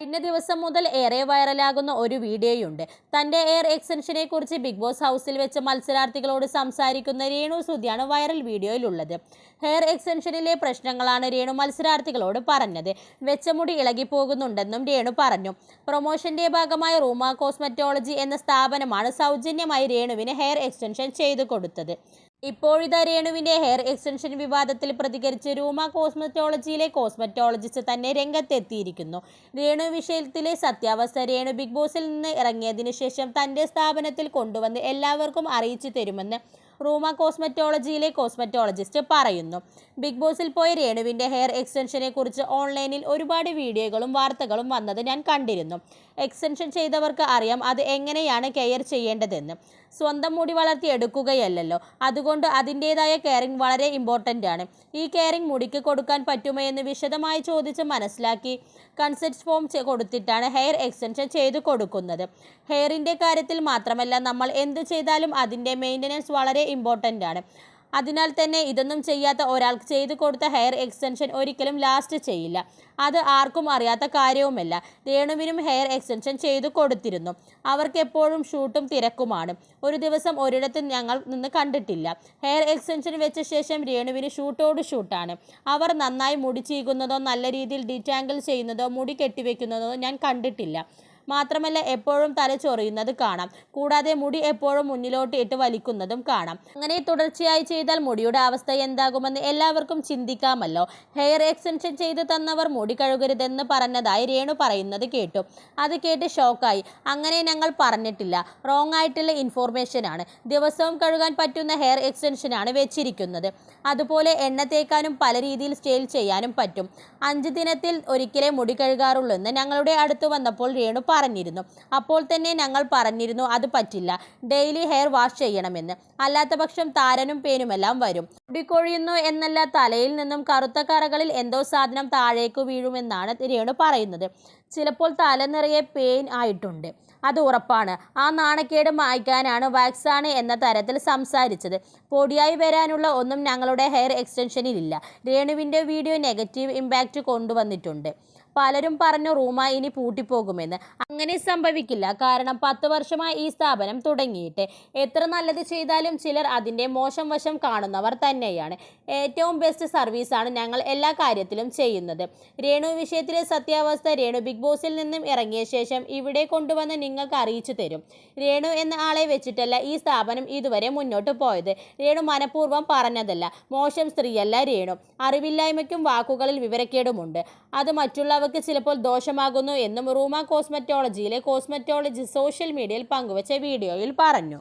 കഴിഞ്ഞ ദിവസം മുതൽ ഏറെ വൈറലാകുന്ന ഒരു വീഡിയോയുണ്ട്. തന്റെ എയർ എക്സ്റ്റൻഷനെ കുറിച്ച് ബിഗ് ബോസ് ഹൗസിൽ വെച്ച് മത്സരാർത്ഥികളോട് സംസാരിക്കുന്ന രേണു സുധിയാണ് വൈറൽ വീഡിയോയിലുള്ളത്. ഹെയർ എക്സ്റ്റൻഷനിലെ പ്രശ്നങ്ങളാണ് രേണു മത്സരാർത്ഥികളോട് പറഞ്ഞത്. വെച്ച മുടി ഇളകിപ്പോകുന്നുണ്ടെന്നും രേണു പറഞ്ഞു. പ്രൊമോഷന്റെ ഭാഗമായി റൂമ കോസ്മെറ്റോളജി എന്ന സ്ഥാപനമാണ് സൗജന്യമായി രേണുവിന് ഹെയർ എക്സ്റ്റൻഷൻ ചെയ്തു കൊടുത്തത്. ഇപ്പോഴിതാ രേണുവിന്റെ ഹെയർ എക്സ്റ്റൻഷൻ വിവാദത്തിൽ പ്രതികരിച്ച് റൂമ കോസ്മെറ്റോളജിയിലെ കോസ്മെറ്റോളജിസ്റ്റ് തന്നെ രംഗത്തെത്തിയിരിക്കുന്നു. രേണു വിഷയത്തിലെ സത്യാവസ്ഥ രേണു ബിഗ് ബോസിൽ നിന്ന് ഇറങ്ങിയതിനു ശേഷം തന്റെ സ്ഥാപനത്തിൽ കൊണ്ടുവന്ന് എല്ലാവർക്കും അറിയിച്ചു തരുമെന്ന് റൂമ കോസ്മെറ്റോളജിയിലെ കോസ്മെറ്റോളജിസ്റ്റ് പറയുന്നു. ബിഗ് ബോസിൽ പോയ രേണുവിന്റെ ഹെയർ എക്സ്റ്റൻഷനെ കുറിച്ച് ഓൺലൈനിൽ ഒരുപാട് വീഡിയോകളും വാർത്തകളും വന്നത് ഞാൻ കണ്ടിരുന്നു. എക്സ്റ്റൻഷൻ ചെയ്തവർക്ക് അറിയാം അത് എങ്ങനെയാണ് കെയർ ചെയ്യേണ്ടതെന്ന്. സ്വന്തം മുടി വളർത്തിയെടുക്കുകയല്ലല്ലോ, അതുകൊണ്ട് അതിൻ്റെതായ കെയറിങ് വളരെ ഇമ്പോർട്ടൻ്റ് ആണ്. ഈ കെയറിങ് മുടിക്ക് കൊടുക്കാൻ പറ്റുമോ എന്ന് വിശദമായി ചോദിച്ച് മനസ്സിലാക്കി കൺസെപ്റ്റ് ഫോം കൊടുത്തിട്ടാണ് ഹെയർ എക്സ്റ്റൻഷൻ ചെയ്തു കൊടുക്കുന്നത്. ഹെയറിൻ്റെ കാര്യത്തിൽ മാത്രമല്ല, നമ്മൾ എന്ത് ചെയ്താലും അതിൻ്റെ മെയിൻ്റനൻസ് വളരെ ഇമ്പോർട്ടൻ്റ് ആണ്. അതിനാൽ തന്നെ ഇതൊന്നും ചെയ്യാത്ത ഒരാൾക്ക് ചെയ്തു കൊടുത്ത ഹെയർ എക്സ്റ്റൻഷൻ ഒരിക്കലും ലാസ്റ്റ് ചെയ്യില്ല. അത് ആർക്കും അറിയാത്ത കാര്യവുമല്ല. രേണുവിനും ഹെയർ എക്സ്റ്റൻഷൻ ചെയ്തു കൊടുത്തിരുന്നു. അവർക്ക് എപ്പോഴും ഷൂട്ടും തിരക്കുമാണ്. ഒരു ദിവസം ഒരിടത്തും ഞങ്ങൾ നിന്ന് കണ്ടിട്ടില്ല. ഹെയർ എക്സ്റ്റൻഷൻ വെച്ച ശേഷം രേണുവിന് ഷൂട്ടോട് ഷൂട്ടാണ്. അവർ നന്നായി മുടി ചീകുന്നതോ നല്ല രീതിയിൽ ഡീറ്റാങ്കിൾ ചെയ്യുന്നതോ മുടി കെട്ടിവെക്കുന്നതോ ഞാൻ കണ്ടിട്ടില്ല. മാത്രമല്ല എപ്പോഴും തല ചൊറിയുന്നത് കാണാം. കൂടാതെ മുടി എപ്പോഴും മുന്നിലോട്ട് ഇട്ട് വലിക്കുന്നതും കാണാം. അങ്ങനെ തുടർച്ചയായി ചെയ്താൽ മുടിയുടെ അവസ്ഥ എന്താകുമെന്ന് എല്ലാവർക്കും ചിന്തിക്കാമല്ലോ. ഹെയർ എക്സ്റ്റൻഷൻ ചെയ്ത് തന്നവർ മുടി കഴുകരുതെന്ന് പറഞ്ഞതായി രേണു പറയുന്നത് കേട്ടു. അത് കേട്ട് ഷോക്കായി. അങ്ങനെ ഞങ്ങൾ പറഞ്ഞിട്ടില്ല, റോങ് ആയിട്ടുള്ള ഇൻഫോർമേഷനാണ്. ദിവസവും കഴുകാൻ പറ്റുന്ന ഹെയർ എക്സ്റ്റൻഷനാണ് വെച്ചിരിക്കുന്നത്. അതുപോലെ എണ്ണ തേക്കാനും പല രീതിയിൽ സ്റ്റൈൽ ചെയ്യാനും പറ്റും. 5 ദിനത്തിൽ ഒരിക്കലേ മുടി കഴുകാറുള്ളൂ എന്ന് ഞങ്ങളുടെ അടുത്ത് വന്നപ്പോൾ രേണു പറഞ്ഞിരുന്നു. അപ്പോൾ തന്നെ ഞങ്ങൾ പറഞ്ഞിരുന്നു അത് പറ്റില്ല, ഡെയിലി ഹെയർ വാഷ് ചെയ്യണമെന്ന്. അല്ലാത്ത പക്ഷം താരനും പേനുമെല്ലാം വരും. മുടി കൊഴിയുന്നു എന്നല്ല, തലയിൽ നിന്നും കറുത്ത കറകളിൽ എന്തോ സാധനം താഴേക്ക് വീഴുമെന്നാണ് രേണു പറയുന്നത്. ചിലപ്പോൾ തല നിറയെ പെയിൻ ആയിട്ടുണ്ട്, അത് ഉറപ്പാണ്. ആ നാണക്കേട് മായ്ക്കാനാണ് വാക്സാണ് എന്ന തരത്തിൽ സംസാരിച്ചത്. പൊടിയായി വരാനുള്ള ഒന്നും ഞങ്ങളുടെ ഹെയർ എക്സ്റ്റൻഷനിലില്ല. രേണുവിൻ്റെ വീഡിയോ നെഗറ്റീവ് ഇമ്പാക്റ്റ് കൊണ്ടുവന്നിട്ടുണ്ട്. പലരും പറഞ്ഞു റൂമ ഇനി പൂട്ടിപ്പോകുമെന്ന്. അങ്ങനെ സംഭവിക്കില്ല. കാരണം 10 വർഷമായി ഈ സ്ഥാപനം തുടങ്ങിയിട്ട്. എത്ര നല്ലത് ചെയ്താലും ചിലർ അതിൻ്റെ മോശം വശം കാണുന്നവർ തന്നെയാണ്. ഏറ്റവും ബെസ്റ്റ് സർവീസാണ് ഞങ്ങൾ എല്ലാ കാര്യത്തിലും ചെയ്യുന്നത്. രേണു വിഷയത്തിലെ സത്യാവസ്ഥ രേണു ബിഗ് ബോസിൽ നിന്നും ഇറങ്ങിയ ശേഷം ഇവിടെ കൊണ്ടുവന്ന് നിങ്ങൾക്ക് അറിയിച്ചു തരും. രേണു എന്ന ആളെ വെച്ചിട്ടല്ല ഈ സ്ഥാപനം ഇതുവരെ മുന്നോട്ട് പോയത്. രേണു മനഃപൂർവ്വം പറഞ്ഞതല്ല. മോശം സ്ത്രീയല്ല രേണു. അറിവില്ലായ്മയ്ക്കും വാക്കുകളിൽ വിവരക്കേടുമുണ്ട്. അത് മറ്റുള്ളവർക്ക് ചിലപ്പോൾ ദോഷമാകുന്നു എന്നും റൂമ കോസ്മെറ്റോളജിയിലെ കോസ്മെറ്റോളജിസ്റ്റ് സോഷ്യൽ മീഡിയയിൽ പങ്കുവച്ച വീഡിയോയിൽ പറഞ്ഞു.